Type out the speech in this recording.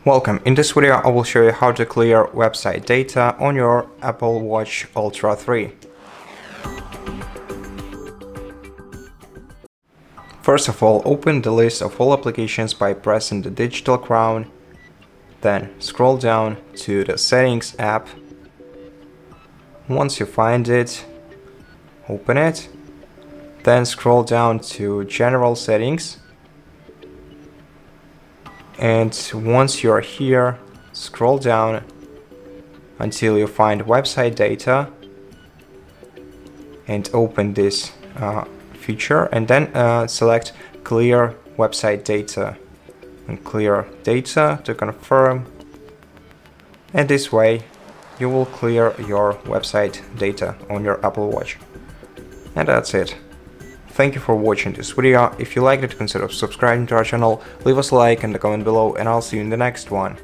Welcome. In this video I will show you how to clear website data on your Apple Watch Ultra 3. First of all, open the list of all applications by pressing the digital crown, then scroll down to the Settings app. Once you find it, open it, then scroll down to General Settings. And once you're here, scroll down until you find website data and open this feature, and then select clear website data and clear data to confirm, and this way you will clear your website data on your Apple Watch. And that's it. Thank you for watching this video. If you liked it, consider subscribing to our channel, leave us a like and a comment below, and I'll see you in the next one.